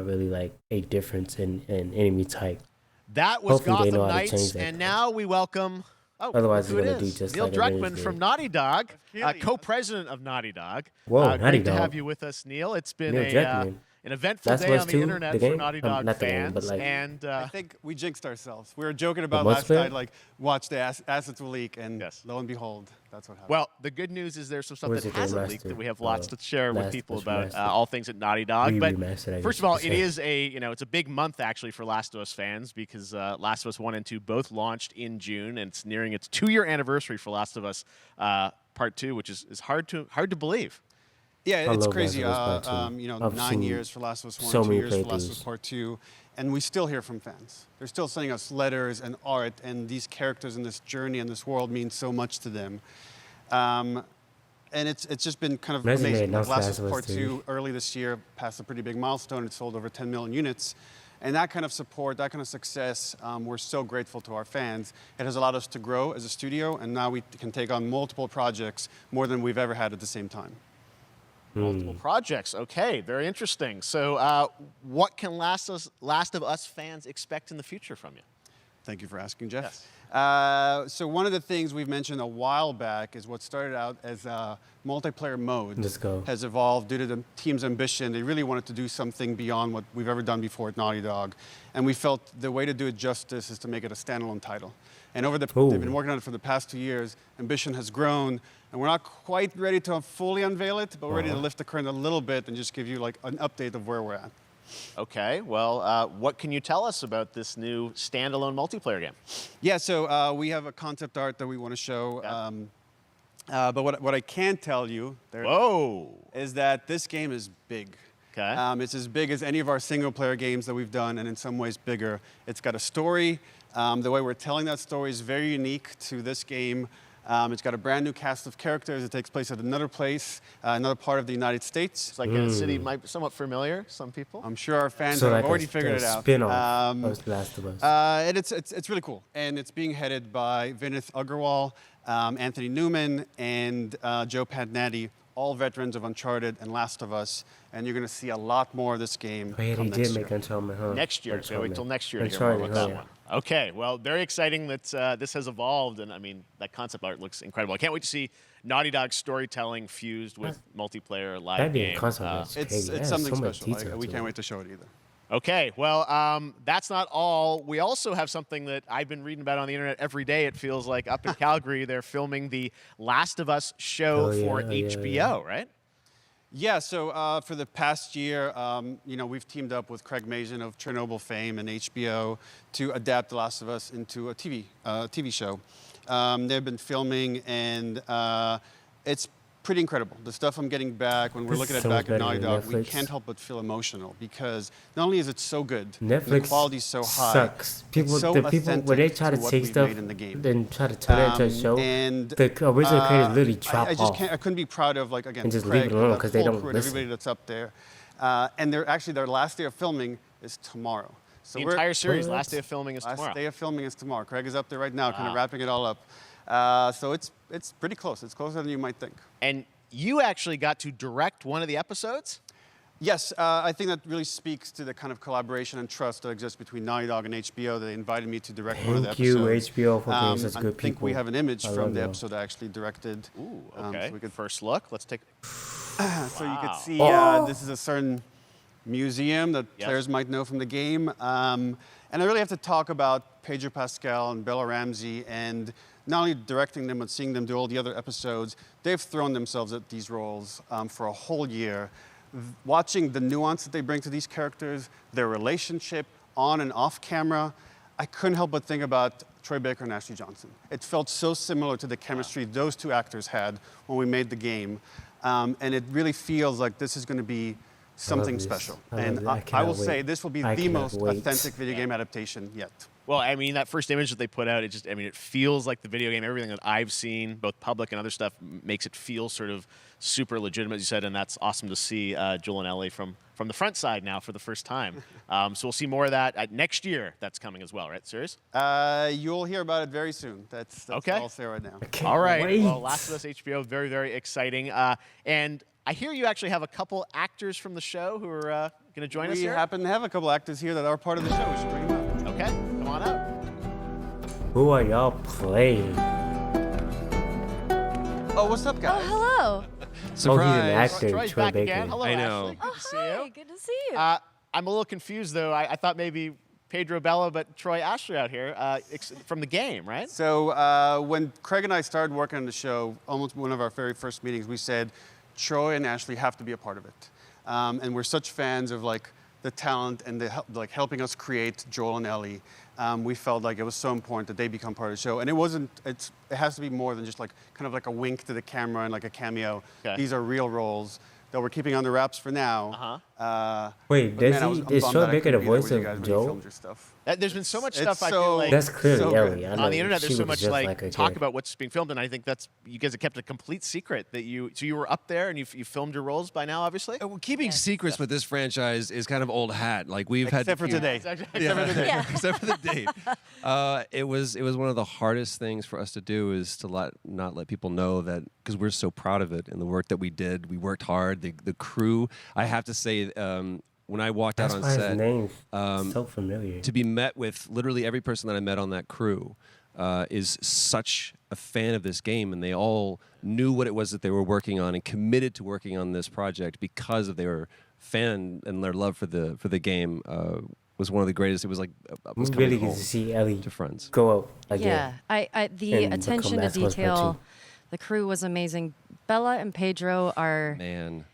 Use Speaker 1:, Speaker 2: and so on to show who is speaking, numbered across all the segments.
Speaker 1: not really like a difference in enemy type.
Speaker 2: That was
Speaker 1: Hopefully they know
Speaker 2: Gotham
Speaker 1: how to change
Speaker 2: Knights,
Speaker 1: that.
Speaker 2: and now we welcome. Oh,
Speaker 1: Otherwise,
Speaker 2: look
Speaker 1: it's
Speaker 2: who it
Speaker 1: gonna do
Speaker 2: is.
Speaker 1: just
Speaker 2: Neil
Speaker 1: like Avengers
Speaker 2: Druckmann from
Speaker 1: did.
Speaker 2: Naughty Dog, co-president of Naughty Dog.
Speaker 1: Whoa, Naughty
Speaker 2: Great to
Speaker 1: Dog.
Speaker 2: have you with us, Neil. It's been
Speaker 1: Neil Druckmann.
Speaker 2: an eventful
Speaker 1: Last
Speaker 2: day
Speaker 1: of Us
Speaker 2: on the
Speaker 1: 2,
Speaker 2: internet
Speaker 1: the
Speaker 2: for
Speaker 1: game?
Speaker 2: Naughty Dog
Speaker 1: Not the game,
Speaker 2: fans,
Speaker 1: but like
Speaker 2: and
Speaker 3: I think we jinxed ourselves. We were joking
Speaker 1: the
Speaker 3: about last
Speaker 1: multiplayer?
Speaker 3: night, like, watch the assets will leak, and
Speaker 2: Yes.
Speaker 3: lo and behold, that's what happened.
Speaker 2: well, the good news is there's some stuff
Speaker 1: Or
Speaker 2: that
Speaker 1: is it the
Speaker 2: hasn't leaked
Speaker 1: remaster?
Speaker 2: that we have lots to share with
Speaker 1: Last
Speaker 2: people
Speaker 1: of Us
Speaker 2: about
Speaker 1: remastered.
Speaker 2: all things at Naughty Dog. But
Speaker 1: Remastered, I
Speaker 2: first
Speaker 1: guess
Speaker 2: of all,
Speaker 1: you could
Speaker 2: it
Speaker 1: say.
Speaker 2: is it's a big month actually for Last of Us fans because Last of Us 1 and 2 both launched in June, and it's nearing its 2-year anniversary for Last of Us Part 2, which is hard to believe.
Speaker 3: Yeah,
Speaker 1: I
Speaker 3: it's
Speaker 1: love
Speaker 3: crazy.
Speaker 1: Last of Us Part 2.
Speaker 3: You know,
Speaker 1: I've
Speaker 3: 9
Speaker 1: seen
Speaker 3: years for Last of Us 1,
Speaker 1: so
Speaker 3: 2
Speaker 1: many
Speaker 3: years for Last of Us
Speaker 1: playthroughs.
Speaker 3: Part 2, and we still hear from fans. They're still sending us letters and art, and these characters in this journey and this world mean so much to them. And it's just been kind of
Speaker 1: Imagine they
Speaker 3: amazing. Like
Speaker 1: announced
Speaker 3: Last
Speaker 1: Last
Speaker 3: of
Speaker 1: of
Speaker 3: Us
Speaker 1: Us
Speaker 3: Part 2 early this year passed a pretty big milestone. It sold over 10 million units. And that kind of support, that kind of success, we're so grateful to our fans. It has allowed us to grow as a studio, and now we can take on multiple projects, more than we've ever had at the same time.
Speaker 2: Multiple projects. Okay, very interesting. So what can Last of Us fans expect in the future from you?
Speaker 3: Thank you for asking, Jeff.
Speaker 2: Yes.
Speaker 3: So one of the things we've mentioned a while back is what started out as a multiplayer mode
Speaker 1: Let's go.
Speaker 3: has evolved due to the team's ambition. They really wanted to do something beyond what we've ever done before at Naughty Dog. And we felt the way to do it justice is to make it a standalone title. And they've been working on it for the past 2 years. Ambition has grown, and we're not quite ready to fully unveil it, but we're ready to lift the curtain a little bit and just give you like an update of where we're at.
Speaker 2: Okay, well, what can you tell us about this new standalone multiplayer game?
Speaker 3: Yeah, so we have a concept art that we want to show.
Speaker 2: Yeah.
Speaker 3: But what I can tell you is that this game is big.
Speaker 2: Okay.
Speaker 3: It's as big as any of our single-player games that we've done, and in some ways bigger. It's got a story. The way we're telling that story is very unique to this game. It's got a brand new cast of characters. It takes place at another place, another part of the United States.
Speaker 2: It's like a city might be somewhat familiar, some people.
Speaker 3: I'm sure our fans
Speaker 1: So
Speaker 3: have
Speaker 1: like
Speaker 3: already figured it out.
Speaker 1: Spin-off of Last of Us.
Speaker 3: And it's really cool. And it's being headed by Vinith Agarwal, Anthony Newman, and Joe Padnatti, all veterans of Uncharted and Last of Us. And you're going to see a lot more of this game
Speaker 1: Oh, yeah,
Speaker 3: come
Speaker 1: they
Speaker 3: next
Speaker 1: did
Speaker 3: year.
Speaker 1: make Uncharted, huh?
Speaker 2: Next year, so wait till next year to hear
Speaker 1: Uncharted,
Speaker 2: more about that
Speaker 1: huh?
Speaker 2: one. Okay, well, very exciting that this has evolved, and I mean, that concept art looks incredible. I can't wait to see Naughty Dog's storytelling fused with multiplayer live
Speaker 1: That'd be
Speaker 2: game.
Speaker 1: a concept art.
Speaker 3: It's
Speaker 1: Yeah,
Speaker 3: something
Speaker 1: so much
Speaker 3: special.
Speaker 1: detail
Speaker 3: We
Speaker 1: to
Speaker 3: can't
Speaker 1: it.
Speaker 3: wait to show it either.
Speaker 2: Okay, well, that's not all. We also have something that I've been reading about on the internet every day, it feels like. Up in Calgary, they're filming the Last of Us show for HBO, right?
Speaker 3: Yeah, so for the past year, you know, we've teamed up with Craig Mazin of Chernobyl fame and HBO to adapt The Last of Us into a TV show. They've been filming, and it's pretty incredible. The stuff I'm getting back, when we're looking at
Speaker 1: so much
Speaker 3: back at
Speaker 1: better
Speaker 3: Naughty
Speaker 1: than
Speaker 3: Dog, we
Speaker 1: Netflix.
Speaker 3: can't help but feel emotional because not only is it so good, and
Speaker 1: Netflix
Speaker 3: the quality's so high,
Speaker 1: sucks. People,
Speaker 3: it's so
Speaker 1: the people when they
Speaker 3: authentic
Speaker 1: try to
Speaker 3: what
Speaker 1: take
Speaker 3: we've
Speaker 1: stuff
Speaker 3: made in the game.
Speaker 1: then try to turn it into a show,
Speaker 3: and
Speaker 1: the original creators literally drop
Speaker 3: I just
Speaker 1: off.
Speaker 3: can't. I couldn't be proud of, like, again,
Speaker 1: And just
Speaker 3: Craig,
Speaker 1: leave it alone
Speaker 3: the
Speaker 1: 'cause they
Speaker 3: full
Speaker 1: don't
Speaker 3: crew and
Speaker 1: listen.
Speaker 3: everybody that's up there. And their last day of filming is tomorrow. So
Speaker 2: The
Speaker 3: we're-
Speaker 2: entire series,
Speaker 1: What?
Speaker 2: last day of filming is tomorrow.
Speaker 3: Last day of filming is tomorrow. Craig is up there right now, kind
Speaker 2: Wow.
Speaker 3: of wrapping it all up. So it's pretty close. It's closer than you might think.
Speaker 2: And you actually got to direct one of the episodes?
Speaker 3: Yes, I think that really speaks to the kind of collaboration and trust that exists between Naughty Dog and HBO. They invited me to direct one of the
Speaker 1: Thank you,
Speaker 3: episodes.
Speaker 1: HBO, for being such
Speaker 3: I
Speaker 1: good
Speaker 3: think we
Speaker 1: people.
Speaker 3: have an image
Speaker 1: I
Speaker 3: from
Speaker 1: love
Speaker 3: the
Speaker 1: y'all.
Speaker 3: episode I actually directed.
Speaker 2: Ooh, okay.
Speaker 3: So we could
Speaker 2: First look. Let's take.
Speaker 3: So you could see
Speaker 1: Oh.
Speaker 3: this is a certain museum that
Speaker 2: Yes.
Speaker 3: players might know from the game. And I really have to talk about Pedro Pascal and Bella Ramsey, and not only directing them, but seeing them do all the other episodes. They've thrown themselves at these roles for a whole year. Watching the nuance that they bring to these characters, their relationship on and off camera, I couldn't help but think about Troy Baker and Ashley Johnson. It felt so similar to the chemistry those two actors had when we made the game. And it really feels like this is going to be something
Speaker 1: this.
Speaker 3: special.
Speaker 1: I love
Speaker 3: And
Speaker 1: it. I
Speaker 3: I
Speaker 1: cannot
Speaker 3: will say
Speaker 1: wait.
Speaker 3: this will be
Speaker 1: I
Speaker 3: the
Speaker 1: cannot
Speaker 3: most
Speaker 1: wait.
Speaker 3: authentic video game adaptation yet.
Speaker 2: Well, I mean, that first image that they put out, it feels like the video game. Everything that I've seen, both public and other stuff, makes it feel sort of super legitimate, as you said, and that's awesome to see Joel and Ellie from the front side now for the first time. So we'll see more of that next year. That's coming as well, right? Serious?
Speaker 3: You'll hear about it very soon. That's
Speaker 2: Okay.
Speaker 3: all I'll say right now.
Speaker 1: Can't
Speaker 2: All right.
Speaker 1: wait.
Speaker 2: Well, Last of Us HBO, very, very exciting. And I hear you actually have a couple actors from the show who are Gonna join us
Speaker 3: We
Speaker 2: here?
Speaker 3: happen to have a couple actors here that are part of the show. We should bring them up.
Speaker 2: Okay, come on up.
Speaker 1: Who are y'all playing?
Speaker 3: Oh, what's up, guys?
Speaker 4: Hello.
Speaker 1: Oh, he's an actor,
Speaker 2: Troy's
Speaker 1: Troy
Speaker 2: back
Speaker 1: Baker.
Speaker 2: again. Hello,
Speaker 5: I know.
Speaker 2: Ashley. Good
Speaker 4: Oh,
Speaker 2: to see
Speaker 4: hi.
Speaker 2: you.
Speaker 4: Good to see you.
Speaker 2: I'm a little confused, though. I thought maybe Pedro Bella, but Troy Ashley out here from the game, right?
Speaker 3: So when Craig and I started working on the show, almost one of our very first meetings, we said Troy and Ashley have to be a part of it, and we're such fans of like the talent and like helping us create Joel and Ellie. We felt like it was so important that they become part of the show, and it has to be more than just like kind of like a wink to the camera and like a cameo.
Speaker 2: Okay.
Speaker 3: These are real roles that we're keeping under wraps for now.
Speaker 1: Wait,
Speaker 3: But man, I'm
Speaker 1: is
Speaker 3: bummed
Speaker 1: Troy
Speaker 3: that I
Speaker 1: Baker the
Speaker 3: couldn't be there
Speaker 1: voice
Speaker 3: with you
Speaker 1: of
Speaker 3: guys when you
Speaker 1: Joel?
Speaker 3: filmed your stuff.
Speaker 2: There's been so much
Speaker 3: It's
Speaker 2: stuff I feel
Speaker 3: so-
Speaker 2: like
Speaker 1: That's clearly
Speaker 3: So
Speaker 1: Ellie.
Speaker 3: good.
Speaker 1: I know
Speaker 2: on the internet.
Speaker 1: she
Speaker 2: There's so
Speaker 1: was
Speaker 2: much
Speaker 1: just
Speaker 2: like
Speaker 1: a
Speaker 2: talk
Speaker 1: kid.
Speaker 2: about what's being filmed, and I think that's you guys have kept a complete secret that you were up there and you filmed your roles by now, obviously.
Speaker 5: Well, keeping secrets with this franchise is kind of old hat. Like we've had
Speaker 3: Except for today.
Speaker 5: Yeah. Except for the date. It was one of the hardest things for us to do is to not let people know that, because we're so proud of it and the work that we did. We worked hard. The crew. I have to say, when I walked
Speaker 1: That's
Speaker 5: out on
Speaker 1: why
Speaker 5: set,
Speaker 1: his name's so familiar.
Speaker 5: to be met with literally every person that I met on that crew is such a fan of this game, and they all knew what it was that they were working on and committed to working on this project because of their fan and their love for the game. Was one of the greatest. It was like
Speaker 1: I'm really good to see Ellie
Speaker 5: to friends.
Speaker 1: go up again.
Speaker 4: Yeah, the
Speaker 1: and
Speaker 4: attention
Speaker 1: become
Speaker 4: to
Speaker 1: Last of Us Part
Speaker 4: detail,
Speaker 1: Two.
Speaker 4: the crew was amazing. Bella and Pedro are,
Speaker 5: Man,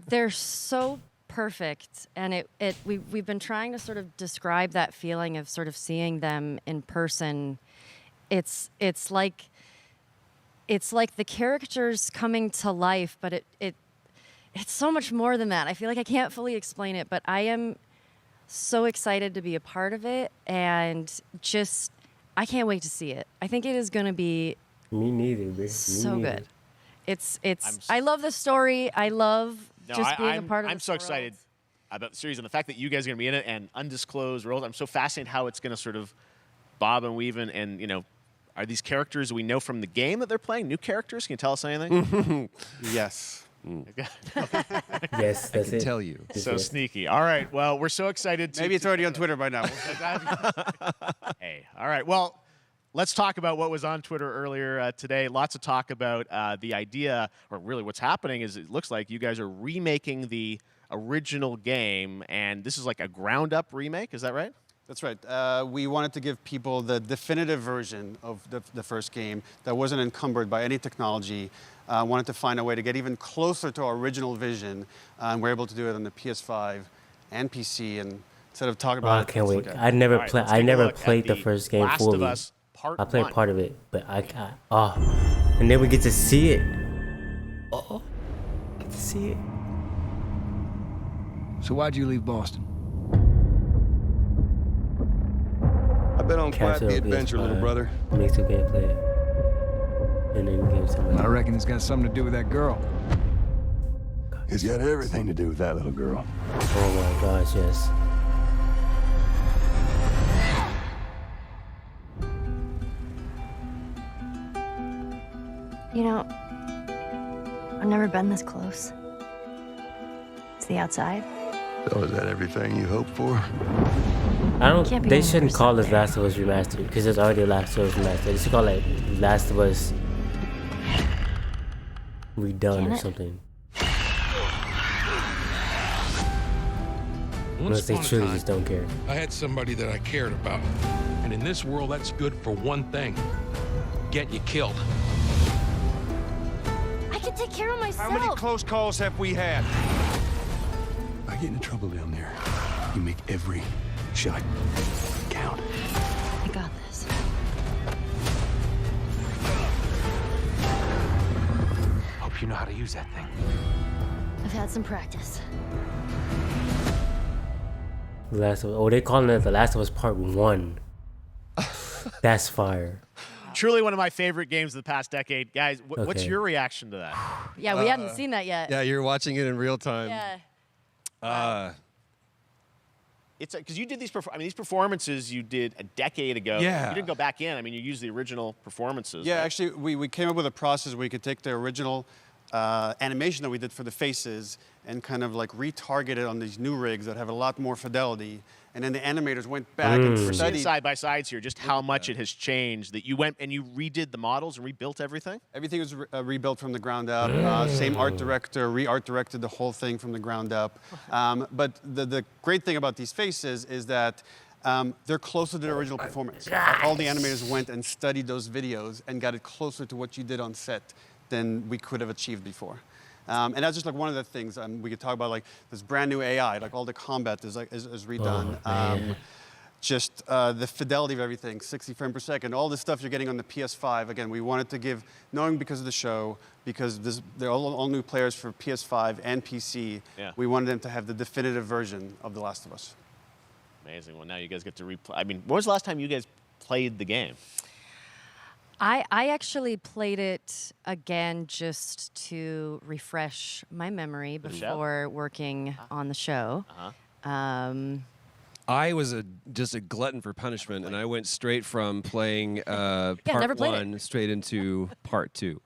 Speaker 4: they're so perfect, and we've been trying to sort of describe that feeling of sort of seeing them in person. It's like the characters coming to life, but it's so much more than that. I feel like I can't fully explain it, but I am so excited to be a part of it, and I can't wait to see it. I think it is going to be
Speaker 1: Me neither, bitch.
Speaker 4: so
Speaker 1: Me neither.
Speaker 4: good. I love the story. I love just being a part of
Speaker 2: I'm
Speaker 4: this
Speaker 2: so
Speaker 4: world.
Speaker 2: excited about the series and the fact that you guys are going to be in it and undisclosed roles. I'm so fascinated how it's going to sort of bob and weave and are these characters we know from the game that they're playing? New characters? Can you tell us anything?
Speaker 3: Yes.
Speaker 1: Yes, that's
Speaker 5: I can
Speaker 1: it.
Speaker 5: tell you.
Speaker 2: So
Speaker 1: Yes.
Speaker 2: sneaky. All right. Well, we're so excited.
Speaker 3: Maybe it's already on Twitter by now.
Speaker 2: Hey. All right. Well, let's talk about what was on Twitter earlier today. Lots of talk about the idea, or really what's happening is it looks like you guys are remaking the original game, and this is like a ground-up remake. Is that right?
Speaker 3: That's right. We wanted to give people the definitive version of the first game that wasn't encumbered by any technology. Wanted to find a way to get even closer to our original vision. And we're able to do it on the PS5 and PC. And instead of talking
Speaker 1: Oh,
Speaker 3: about
Speaker 1: I
Speaker 3: it,
Speaker 1: can't
Speaker 3: let's
Speaker 1: wait.
Speaker 3: look at
Speaker 1: I
Speaker 3: it.
Speaker 1: never
Speaker 2: All right,
Speaker 1: play.
Speaker 2: let's
Speaker 1: I
Speaker 2: take a
Speaker 1: never
Speaker 2: look at
Speaker 1: played the first game
Speaker 2: Last
Speaker 1: fully.
Speaker 2: of Us Part
Speaker 1: I played
Speaker 2: 1.
Speaker 1: part of it, but and then we get to see it. Oh, get to see it.
Speaker 6: So why'd you leave Boston?
Speaker 7: I've been on quite
Speaker 1: Capture
Speaker 7: the
Speaker 1: on
Speaker 7: adventure, little
Speaker 1: PS5,
Speaker 7: brother.
Speaker 1: Makes the gameplay, and then give somebody.
Speaker 6: I reckon it's got something to do with that girl.
Speaker 7: It's got everything to do with that little girl.
Speaker 1: Oh my gosh, yes.
Speaker 8: You know, I've never been this close. It's the outside.
Speaker 7: So is that everything you hoped for?
Speaker 1: I don't.
Speaker 8: Can't be
Speaker 1: They
Speaker 8: 100%
Speaker 1: shouldn't call this
Speaker 8: there.
Speaker 1: Last of Us Remastered because there's already a Last of Us Remastered. They should call it Last of Us Redone
Speaker 8: Can
Speaker 1: or
Speaker 8: it?
Speaker 1: something.
Speaker 9: Once
Speaker 1: Unless they
Speaker 9: upon a
Speaker 1: truly
Speaker 9: time,
Speaker 1: just don't care.
Speaker 9: I had somebody that I cared about. And in this world, that's good for one thing. Getting you killed.
Speaker 8: I can take care of myself.
Speaker 6: How many close calls have we had?
Speaker 7: I get into trouble down there. You make every shot count.
Speaker 8: I got this.
Speaker 6: Hope you know how to use that thing.
Speaker 8: I've had some practice.
Speaker 1: They're calling it The Last of Us Part 1. That's fire.
Speaker 2: Truly one of my favorite games of the past decade. Guys, what's
Speaker 1: Okay.
Speaker 2: your reaction to that?
Speaker 4: Yeah, we hadn't seen that yet.
Speaker 5: Yeah, you're watching it in real time.
Speaker 4: Yeah.
Speaker 2: It's because you did these performances you did a decade ago.
Speaker 5: Yeah.
Speaker 2: You didn't go back in. I mean, you used the original performances.
Speaker 3: Yeah,
Speaker 2: right?
Speaker 3: actually, we came up with a process where you could take the original animation that we did for the faces and kind of like retargeted on these new rigs that have a lot more fidelity. And then the animators went back and
Speaker 2: We're seeing
Speaker 3: studied.
Speaker 2: side by sides here, just how much it has changed. That you went and you redid the models and rebuilt everything.
Speaker 3: Everything was rebuilt from the ground up. Same art director, re-art directed the whole thing from the ground up. But the great thing about these faces is that they're closer to the original performance. All the animators went and studied those videos and got it closer to what you did on set than we could have achieved before. And that's just like one of the things we could talk about, like this brand new AI, like all the combat is redone. Just the fidelity of everything, 60 frames per second, all the stuff you're getting on the PS5. Again, we wanted to give, knowing because of the show, because they're all new players for PS5 and PC, we wanted them to have the definitive version of The Last of Us.
Speaker 2: Amazing. Well, now you guys get to replay. I mean, when was the last time you guys played the game?
Speaker 4: I actually played it again just to refresh my memory before working on the show.
Speaker 5: I was just a glutton for punishment, and I went straight from playing part 1 straight into part 2.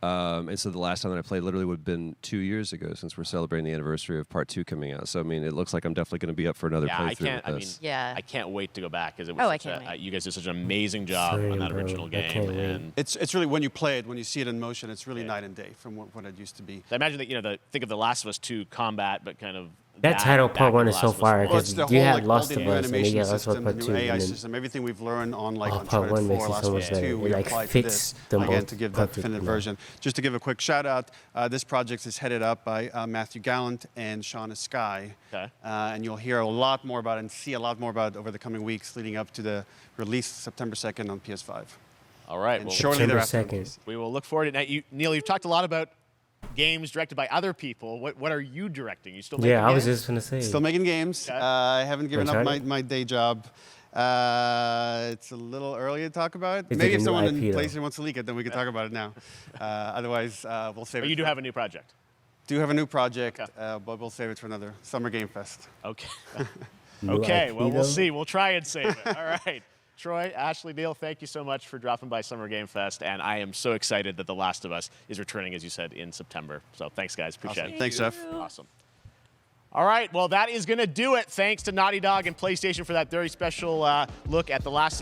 Speaker 5: And so the last time that I played literally would have been 2 years ago, since we're celebrating the anniversary of part 2 coming out. So I mean, it looks like I'm definitely going to be up for another playthrough with this.
Speaker 2: I can't wait to go back, because it was you guys did such an amazing job on that original game. And
Speaker 3: it's really, when you play it, when you see it in motion, it's really night and day from what it used to be.
Speaker 2: I imagine that think of The Last of Us 2 combat, but kind of
Speaker 1: that title part 1 is so fire, because you had Lost of Us, and then you got Last of Us Part 2,
Speaker 3: AI
Speaker 1: and
Speaker 3: system, everything we've learned on like
Speaker 1: part 1 makes it
Speaker 3: Last
Speaker 1: so
Speaker 3: of
Speaker 1: much
Speaker 3: Us 2,
Speaker 1: better.
Speaker 3: we
Speaker 1: It like
Speaker 3: applied to
Speaker 1: fits
Speaker 3: this
Speaker 1: them
Speaker 3: again
Speaker 1: both
Speaker 3: to give that definitive version. Just to give a quick shout out, this project is headed up by Matthew Gallant and Shauna Skye, and you'll hear a lot more about it and see a lot more about it over the coming weeks leading up to the release September 2nd on PS5.
Speaker 2: All right,
Speaker 3: and
Speaker 2: well,
Speaker 3: shortly thereafter.
Speaker 2: We will look forward to it. Now, Neil, you've talked a lot about games directed by other people. What are you directing? You still making games?
Speaker 1: I was just gonna say.
Speaker 3: Still making games. I haven't given up my day job. It's a little early to talk about it. Maybe if someone in PlayStation wants to leak it, then we can talk about it now. Otherwise, we'll save it.
Speaker 2: But you do have a new project.
Speaker 3: Do have a new project, but we'll save it for another Summer Game Fest.
Speaker 2: Okay. Okay. Well, we'll see. We'll try and save it. All right. Troy, Ashley, Neil, thank you so much for dropping by Summer Game Fest, and I am so excited that The Last of Us is returning, as you said, in September. So thanks, guys. Appreciate it.
Speaker 3: Thanks, Jeff.
Speaker 2: Awesome. All right, well, that is going to do it. Thanks to Naughty Dog and PlayStation for that very special look at The Last of Us.